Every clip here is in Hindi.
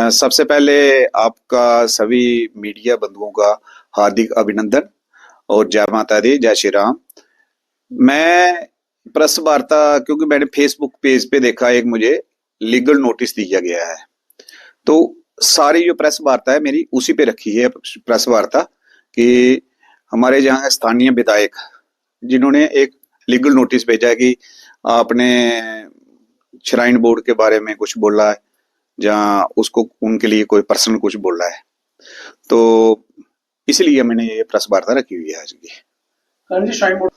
सबसे पहले आपका सभी मीडिया बंधुओं का हार्दिक अभिनंदन और जय माता दी, जय श्री राम। मैं प्रेस वार्ता, क्योंकि मैंने फेसबुक पेज पे देखा, एक मुझे लीगल नोटिस दिया गया है, तो सारी जो प्रेस वार्ता है मेरी उसी पे रखी है प्रेस वार्ता कि हमारे यहाँ स्थानीय विधायक जिन्होंने एक लीगल नोटिस भेजा है कि आपने श्राइन बोर्ड के बारे में कुछ बोला है, जहाँ उसको उनके लिए कोई पर्सनल कुछ बोल रहा है, तो इसलिए मैंने ये प्रेस वार्ता रखी हुई है आज की। श्राइन बोर्ड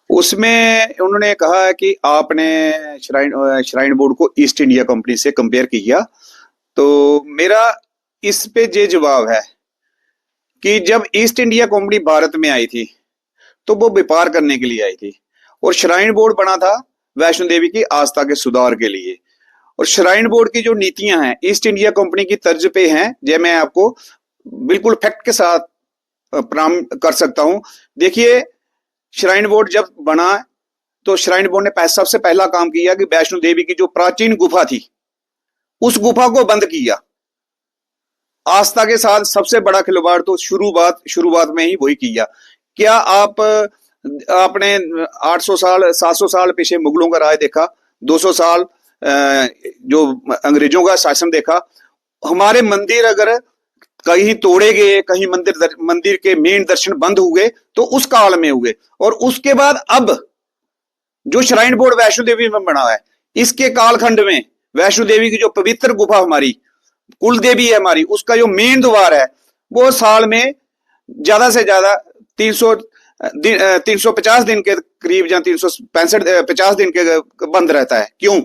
उसमें उन्होंने कहा है कि आपने श्राइन बोर्ड को ईस्ट इंडिया कंपनी से कंपेयर किया, तो मेरा इस पे ये जवाब है कि जब ईस्ट इंडिया कंपनी भारत में आई थी तो वो व्यापार करने के लिए आई थी, और श्राइन बोर्ड बना था वैष्णो देवी की आस्था के सुधार के लिए। और श्राइन बोर्ड की जो नीतियां हैं ईस्ट इंडिया कंपनी की तर्ज पे हैं, जो मैं आपको बिल्कुल फैक्ट के साथ प्रमाण कर सकता हूं। देखिए, श्राइन बोर्ड जब बना तो श्राइन बोर्ड ने सबसे पहला काम किया कि वैष्णो देवी की जो प्राचीन गुफा थी उस गुफा को बंद किया। आस्था के साथ सबसे बड़ा खिलवाड़ तो शुरुआत में ही वही किया। क्या आपने 800 साल 700 साल पीछे मुगलों का राज देखा, 200 साल जो अंग्रेजों का शासन देखा। हमारे मंदिर अगर कहीं तोड़े गए, कहीं मंदिर के मेन दर्शन बंद हुए तो उस काल में हुए, और उसके बाद अब जो श्राइन बोर्ड वैष्णो देवी में बना है, इसके कालखंड में वैष्णो देवी की जो पवित्र गुफा हमारी कुल देवी है हमारी, उसका जो मेन द्वार है वो साल में ज्यादा से ज्यादा 350 दिन के करीब, या 365 दिन के बंद रहता है। क्यों?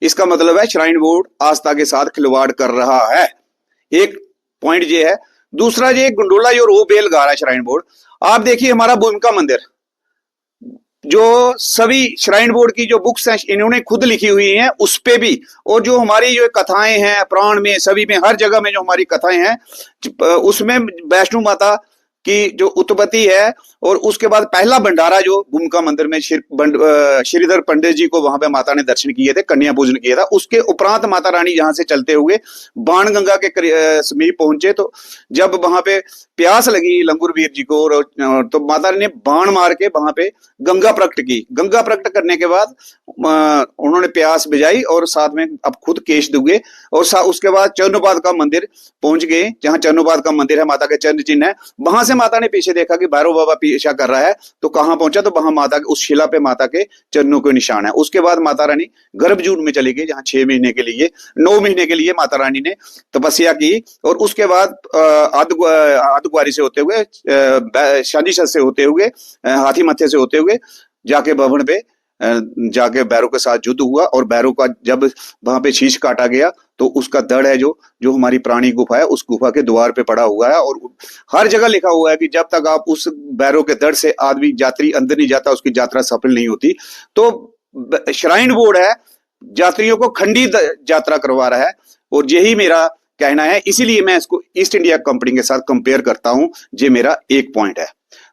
इसका मतलब है श्राइन बोर्ड आस्था के साथ खिलवाड़ कर रहा है। एक पॉइंट ये है। दूसरा, ये गुंडोला जो रो बेल गा रहा है श्राइन बोर्ड। आप देखिए, हमारा भूमिका मंदिर, जो सभी श्राइन बोर्ड की जो बुक्स हैं इन्होंने खुद लिखी हुई हैं उस पे भी, और जो हमारी जो कथाएं हैं पुराण में, सभी में, हर जगह में जो हमारी कथाएं हैं उसमें वैष्णो माता की जो उत्पत्ति है, और उसके बाद पहला भंडारा जो भूमिका मंदिर में श्रीधर पंडित जी को वहां पे माता ने दर्शन किए थे, कन्या पूजन किया था। उसके उपरांत माता रानी यहां से चलते हुए बाणगंगा के समीप पहुंचे, तो जब वहां पे प्यास लगी लंगूर वीर जी को, तो माता ने बाण मार के वहां पे गंगा प्रकट की। गंगा प्रकट करने के बाद उन्होंने प्यास बुझाई और साथ में अब खुद केश दुगे, और उसके बाद चरणोपात का मंदिर पहुंच गए, जहां चरणोपात का मंदिर है, माता के चरण चिन्ह है। वहां से माता ने पीछे देखा कि भैरव बाबा पीछा कर रहा है, तो कहां पहुंचा, तो वहां माता के उस शिला पे माता के चरणों के निशान है। उसके बाद माता रानी गर्भजून में चली गई, जहां 6 महीने के लिए 9 महीने के लिए माता रानी ने तपस्या की, और उसके बाद अर्धकुंवारी से होते हुए, शादीशत से होते हुए, हाथी मत्थे से होते हुए जाके भवन पे जाके भैरव के साथ युद्ध हुआ, और भैरव का जब वहां पे शीश काटा गया तो उसका दड़ है जो हमारी पुरानी गुफा है, उस गुफा के द्वार पे पड़ा हुआ है, और हर जगह लिखा हुआ है कि जब तक आप उस भैरव के दड़ से आदमी यात्री अंदर नहीं जाता उसकी यात्रा सफल नहीं होती। तो श्राइन बोर्ड है यात्रियों को खंडी यात्रा करवा रहा है, और यही मेरा कहना है। इसीलिए मैं इसको ईस्ट इंडिया कंपनी के साथ कंपेयर करता हूं। ये मेरा एक पॉइंट है।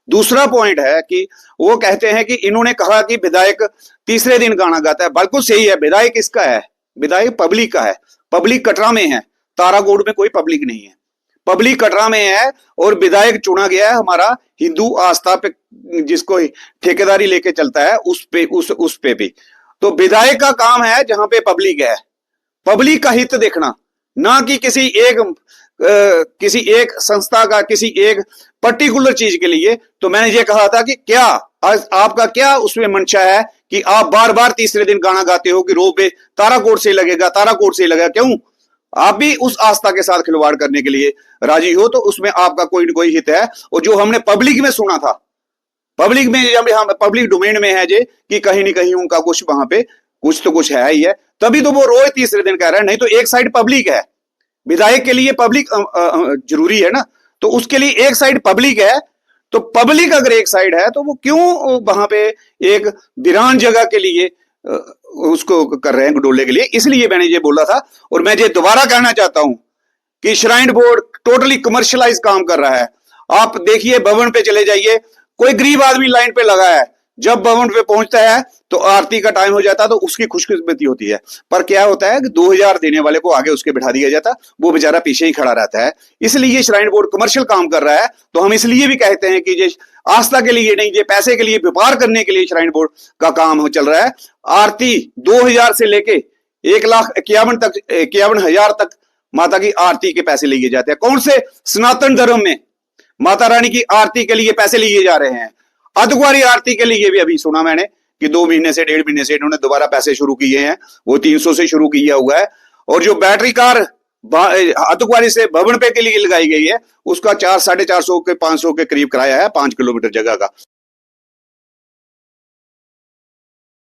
दूसरा पॉइंट है कि वो कहते हैं कि इन्होंने कहा कि विधायक तीसरे दिन गाना गाता है। बिल्कुल सही है। विधायक किसका है? विधायक पब्लिक का है। पब्लिक कटरा में है, तारागोड़ में कोई पब्लिक नहीं है, पब्लिक कटरा में है, और विधायक चुना गया है हमारा हिंदू आस्था पे, जिसको ठेकेदारी लेके चलता है उस पे भी। तो विधायक का काम है जहां पे पब्लिक है, पब्लिक का हित देखना, ना कि किसी एक संस्था का, किसी एक पर्टिकुलर चीज के लिए। तो मैंने ये कहा था कि क्या आपका क्या उसमें मंशा है कि आप बार बार तीसरे दिन गाना गाते हो कि रोपवे ताराकोट से लगेगा, ताराकोट से लगेगा। क्यों? आप भी उस आस्था के साथ खिलवाड़ करने के लिए राजी हो, तो उसमें आपका कोई न कोई हित है। और जो हमने पब्लिक में सुना था, पब्लिक में, हम पब्लिक डोमेन में है जे कि कहीं न कहीं उनका कुछ वहां पे कुछ तो कुछ है ही है, तभी तो वो रोज तीसरे दिन कह रहे हैं। नहीं तो एक साइड पब्लिक है, विधायक के लिए पब्लिक जरूरी है ना, तो उसके लिए एक साइड पब्लिक है। तो पब्लिक अगर एक साइड है तो वो क्यों वहां पे एक वीरान जगह के लिए उसको कर रहे हैं, गडोले के लिए। इसलिए मैंने ये बोला था, और मैं ये दोबारा कहना चाहता हूं कि श्राइन बोर्ड टोटली कमर्शियलाइज काम कर रहा है। आप देखिए, भवन पे चले जाइए, कोई गरीब आदमी लाइन पे लगा है, जब भवन पे पहुंचता है तो आरती का टाइम हो जाता है, तो उसकी खुशकिस्मती होती है। पर क्या होता है कि 2000 देने वाले को आगे उसके बिठा दिया जाता, वो बेचारा पीछे ही खड़ा रहता है। इसलिए ये श्राइन बोर्ड कमर्शियल काम कर रहा है। तो हम इसलिए भी कहते हैं कि ये आस्था के लिए नहीं, ये पैसे के लिए, व्यापार करने के लिए श्राइन बोर्ड का काम चल रहा है। आरती 2000 से लेके 1,51,000 तक, 51,000 तक माता की आरती के पैसे लिए जाते हैं। कौन से? सनातन धर्म में माता रानी की आरती के लिए पैसे लिए जा रहे हैं। अर्धकुंवारी आरती के लिए भी अभी सुना मैंने कि 2 महीने से, 1.5 महीने से इन्होंने दोबारा पैसे शुरू किए हैं, वो 300 से शुरू किया हुआ है। और जो बैटरी कार अर्धकुंवारी से भवन पे के लिए लगाई गई है, उसका 400, 450 के 500 के करीब किराया है 5 किलोमीटर जगह का।